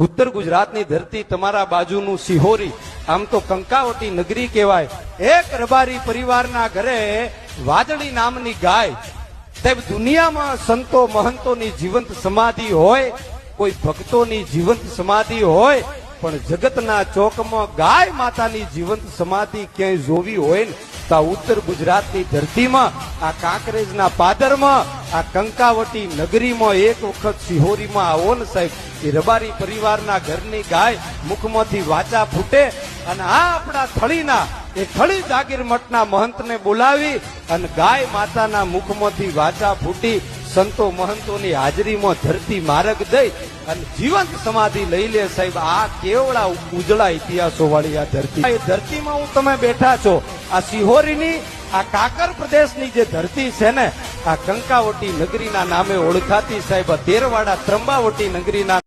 ઉત્તર ગુજરાતની ધરતી તમારા બાજુનું સિહોરી, આમ તો કંકાવટી નગરી કહેવાય. એક રબારી પરિવારના ઘરે વાદળી નામની ગાય. સાહેબ, દુનિયામાં સંતો મહંતોની જીવંત સમાધિ હોય, કોઈ ભક્તોની જીવંત સમાધિ હોય, પણ જગતના ચોકમાં ગાય માતાની જીવંત સમાધિ ક્યાંય જોવી હોય ને તો આ ઉત્તર ગુજરાતની ધરતીમાં, આ કાંકરેજના પાદરમાં, આ કંકાવટી નગરીમાં એક વખત સિહોરીમાં આવો ને સાહેબ, એ રબારી પરિવારના ઘરની ગાય મુખમાંથી વાચા ફૂટે અને આ આપણા થળીના એ થળી જાગીર મઠના મહંતને બોલાવી અને ગાય માતાના મુખમાંથી વાચા ફૂટી સંતો મહંતોની હાજરીમાં ધરતી માર્ગ દઈ અને જીવંત સમાધિ લઈ લે સાહેબ. આ કેવડા ઉજળા ઇતિહાસો વાળી આ ધરતી, એ ધરતીમાં હું તમે બેઠા છો. આ સિહોરીની, આ કાકર પ્રદેશની જે ધરતી છે ને, આ કંકાવટી નગરીના નામે ઓળખાતી સાહેબ, તેરવાડા ત્રંબાવટી નગરીના